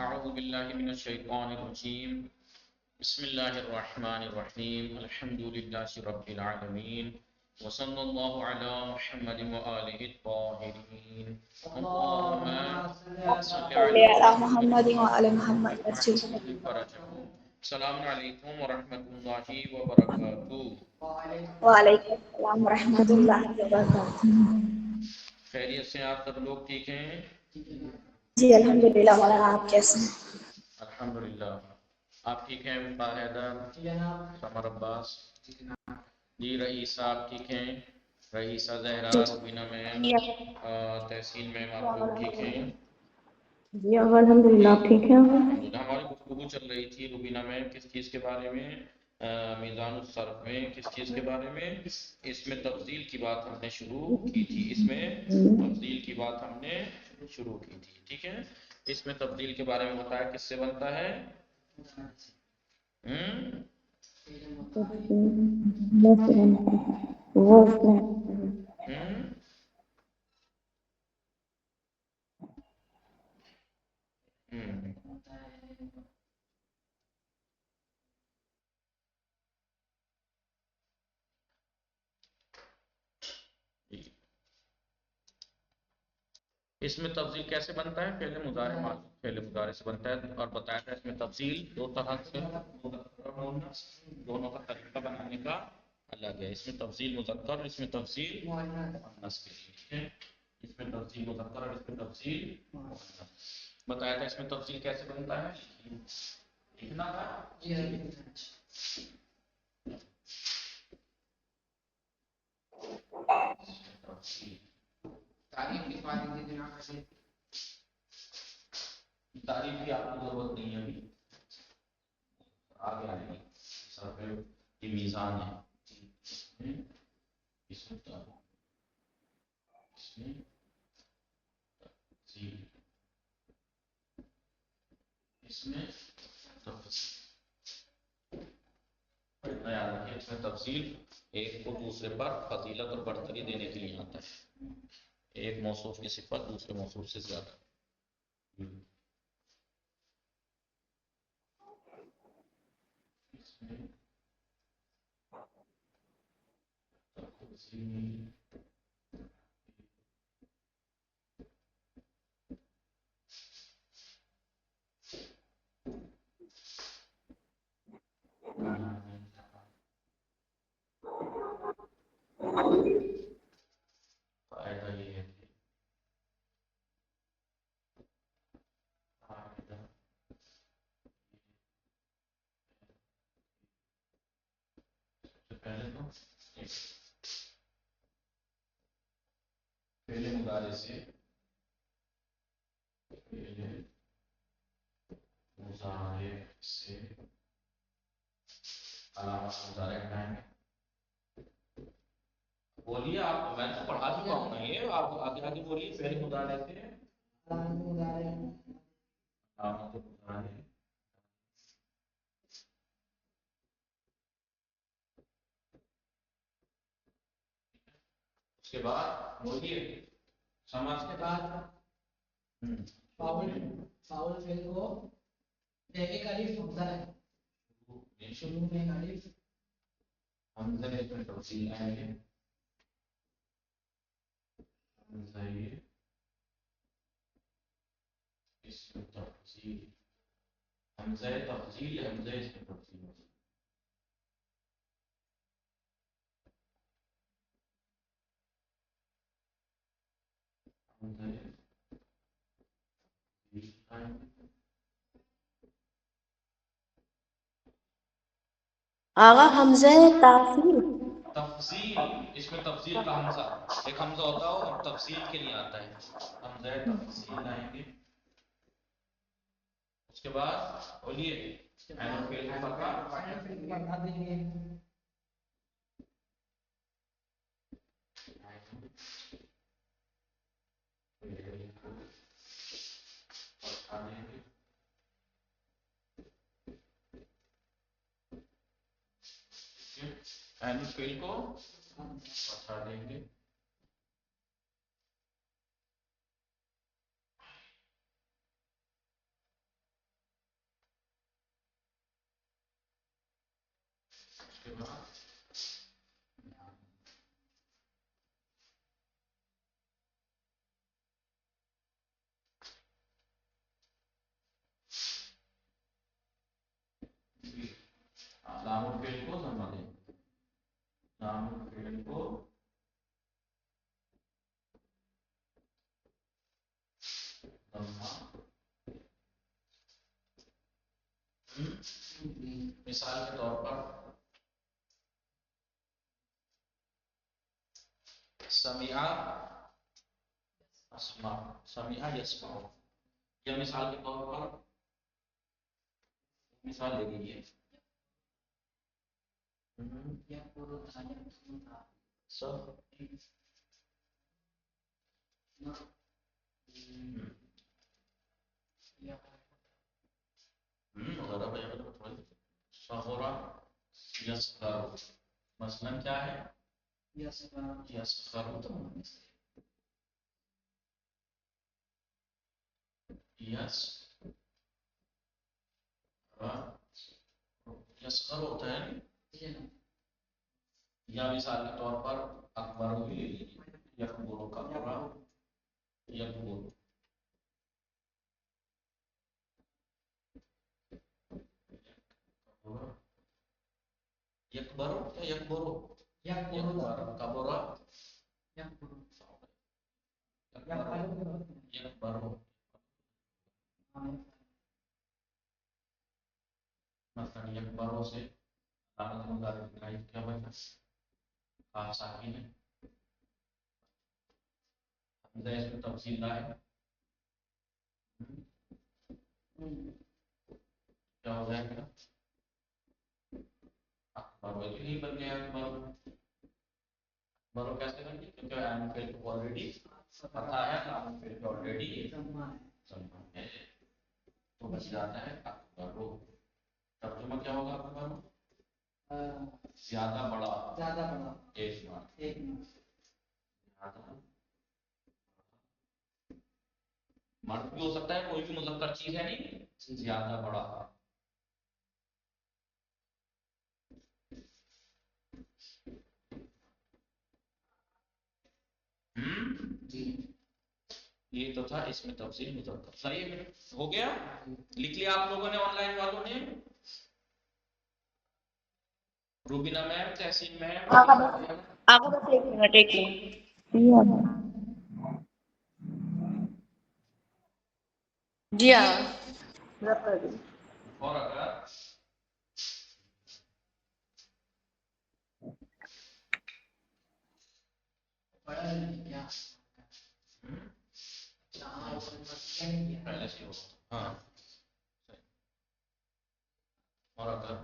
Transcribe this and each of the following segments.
اعوذ باللہ من الشیطان الرجیم بسم اللہ الرحمن الرحیم الحمد للہ رب العالمین وصلی اللہ علی محمد وآلہ الطاہرین اللہم صل صلی علی علی محمد محمد وعلی محمد وعجل فرجہ. السلام علیکم ورحمۃ اللہ وبرکاتہ. وعلیکم السلام ورحمۃ اللہ وبرکاتہ. خیریت سے آپ سب لوگ ٹھیک ہیں؟ جی الحمدللہ. مولانا آپ کیسے ہیں؟ الحمدللہ. آپ ٹھیک ہیں؟ حیدر، سمر عباس جی، رئیس صاحب ٹھیک ہیں؟ رئیسہ زہرا، روبینہ میم، تحسین میم، آپ لوگ ٹھیک ہیں؟ جی الحمدللہ. آپ ٹھیک ہیں؟ الحمدللہ. ہماری گفتگو چل رہی تھی روبینہ میم کس چیز کے بارے میں؟ میزان الصرف میں کس چیز کے بارے میں؟ اس میں تفضیل کی بات ہم نے شروع کی تھی. اس میں تفضیل کی بات ہم نے شروع کی تھی. ٹھیک ہے، اس میں تفضیل کے بارے میں بتایا کس سے بنتا ہے؟ اس میں تفضیل کیسے بنتا ہے؟ فعل مضارع سے بنتا ہے، اور بتایا تھا اس میں تفضیل دو طرح سے دونوں کا طریقہ بنانے کا الگ ہے. اس میں تفضیل مذکر اور اس میں تفضیل مؤنث کے لیے. ٹھیک ہے، اس میں تفضیل مذکر اور اس میں تفضیل مؤنث. بتایا تھا اس میں تفضیل کیسے بنتا ہے؟ لکھنا تھا. تعریف لکھوا دیجیے جناب. تعریف کی آپ کو ضرورت نہیں ہے ابھی، آگے آئے گی. سر پہ یہ میزان ہے. اس میں تفصیل، اس میں تفصیل یاد رکھیں. اس میں تفصیل ایک کو دوسرے پر فضیلت اور برتری دینے کے لیے آتا ہے. ایک موصوف کی صفت دوسرے موصوف سے زیادہ. اس میں تفصیل فائدہ یہ ہے کہ پہلے تو پہلے مضارع سے علامت مضارع ہٹائیں گے. بولیے آپ، میں تو پڑھا چکا ہوں نا یہ، آپ آگے آگے بولیے. پہلے مضارع سے علامت مضارع. اس کے بعد بولیے سمجھ کے بعد فاول فعل کو ایک الف حمزہ ہے، شروع میں الف حمزہ میں تفصیل آئیں گے. حمزہ اس میں تفصیل، حمزہ تفصیل، حمزہ اس میں تفصیل. آغا حمزہ تاثیر تفصیل، اس میں تفصیل کا حمزہ، ایک حمزہ ہوتا ہے اور تفصیل کے لیے آتا ہے. حمزہ تفصیل لائیں گے. اس کے بعد بولیے عین فعل کو فتحہ دیں گے. عین فعل کو فتحہ دیں گے. کے بعد لام الفعل کو ضمہ دیں، لام الفعل کو ضمہ۔ مثال کے طور پر سمع اسمع، سمع یسمع، یا مثال کے طور پر مثال لے لیجیے صغرا یصغر، مثلا کیا ہے یصغر، تو یصغر ہوتا ہے، یا مثال کے طور پر اکبر بھی لے لیجیے، یکبر کبرا یکبر، یکبر یا یکبر، یکبر کبرا یکبر، مثلا یکبروں سے علامت مضارع بنائی کیا بنا کاف ساکن ہے، حمزہ اس میں تفصیل لائے کیا ہو جائے گا اکبر، یہی بن گیا اکبر۔ اکبر کیسے بن گیا کیونکہ عین فعل کو آلریڈی پتہ ہے، عین فعل کو آلریڈی ضمہ ہے، تو بچ جاتا ہے اکبر۔ ترجمہ کیا ہوگا اکبر؟ زیادہ بڑا، ایک بار مرد بھی ہو سکتا ہے، کوئی بھی مذکر چیز ہے نہیں، زیادہ بڑا۔ یہ تو تھا اس میں تفصیل مذکر، صحیح ہو گیا، لکھ لیا آپ لوگوں نے آن لائن والوں نے؟ روبینہ میم، تحسین میم، آقا بس 1 منٹ 1 منٹ جی ہاں ضبط کر دیں۔ اور اگر پہلے سے ہو، ہاں اور اگر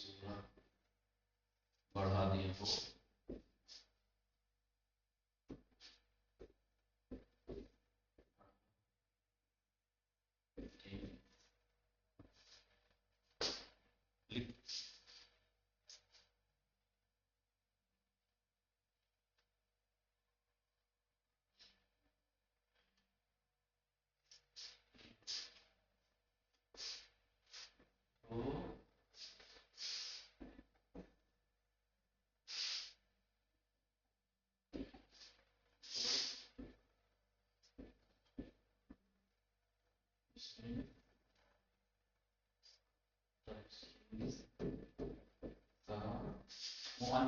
کیا بڑھا دیا تو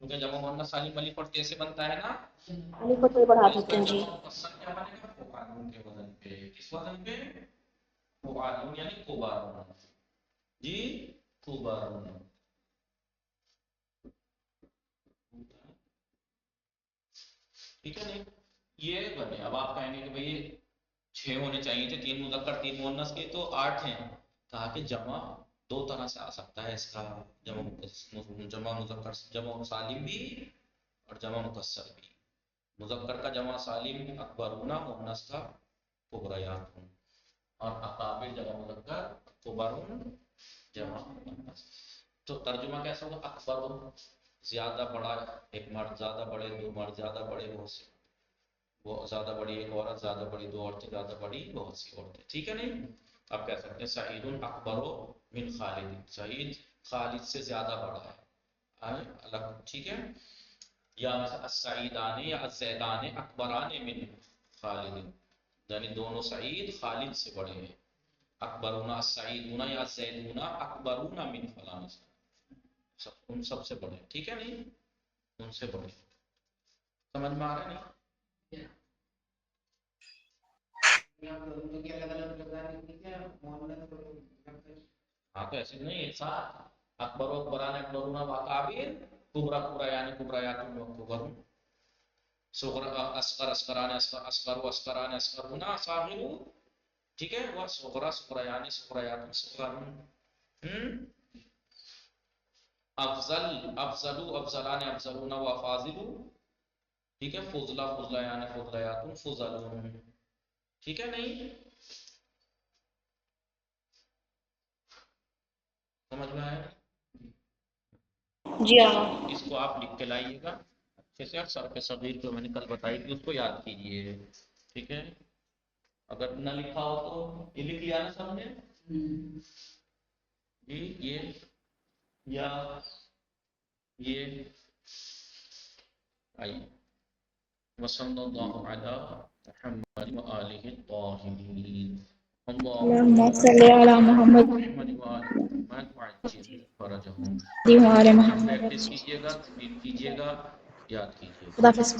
کیونکہ جمع مؤنث سالم الف اور تے سے بنتا ہے نا، الف کو بڑھا دیتے ہیں جی. مقصر کیا بنے گا؟ فعالون کے وزن پہ. کس وزن پہ؟ فعالون یعنی کبارون. جی کبارون. ٹھیک ہے نہیں؟ یہ بنے. اب آپ کہیں گے کہ بھئی 6 ہونے چاہیے تھے، 3 مذکر 3 مؤنث کے، تو 8 ہیں. کہا کہ جمع دو طرح سے آ سکتا ہے اس کا، جمع مذکر جمع سالم بھی اور جمع مکسر بھی. مذکر کا جمع سالم اکبرون، مؤنث کا کبریاتون، اور اقابل جمع مذکر کبرون جمع مؤنث. تو ترجمہ کیسا ہوگا؟ اکبر زیادہ بڑا ایک مرد، زیادہ بڑے 2 مرد، زیادہ بڑے بہت سے، وہ زیادہ بڑی ایک عورت، زیادہ بڑی 2 عورتیں، زیادہ بڑی بہت سی عورتیں. ٹھیک ہے نہیں؟ آپ کہہ سکتے ہیں سعید اکبر من خالد، سعید خالد سے زیادہ بڑا ہے. الگ. ٹھیک ہے؟ یا مثلا السعیدان یا الزیدان اکبران من خالد، یعنی دونوں سعید خالد سے بڑے ہیں. اکبرون السعیدون یا الزیدون اکبرون من فلان، ان سب سے بڑے. ٹھیک ہے نہیں؟ ان سے بڑے. سمجھ میں آ رہا ہے نہیں؟ ہاں تو ایسے نہیں ہے ساتھ اکبر و اکبران اکبرون و اکابر، کبرا کبرا یعنی کبریاتون و کبرون، صغرا اصغر اصغران اصغر و اصغران اصغرون صاغر. ٹھیک ہے؟ وہ صغرا صغرا یعنی صغریاتون صغرون. افضل افضلو افضلان افضلون و افاضلو. ٹھیک ہے؟ فضلہ فضلہ یعنی فضلیاتون فضلون. ٹھیک ہے نہیں؟ سمجھ میں آیا؟ جی ہاں. اس کو آپ لکھ کے لائیے گا اچھے سے. صرف صغیر جو میں نے کل بتائی تھی اس کو یاد کیجئے. ٹھیک ہے؟ اگر نہ لکھا ہو تو یہ لکھ لیا نا سب نے جی. یہ یا یہ آئیے. وصلی اللہ علی محمد و آلہ الطاہرین. اللهم صل على محمد محمد و آلہ محمد وعجل فرجہم. وعلى اچھے سے محمد. پریکٹس کیجئے گا، تمرین کیجئے گا، یاد کیجئے گا. خدا حافظ.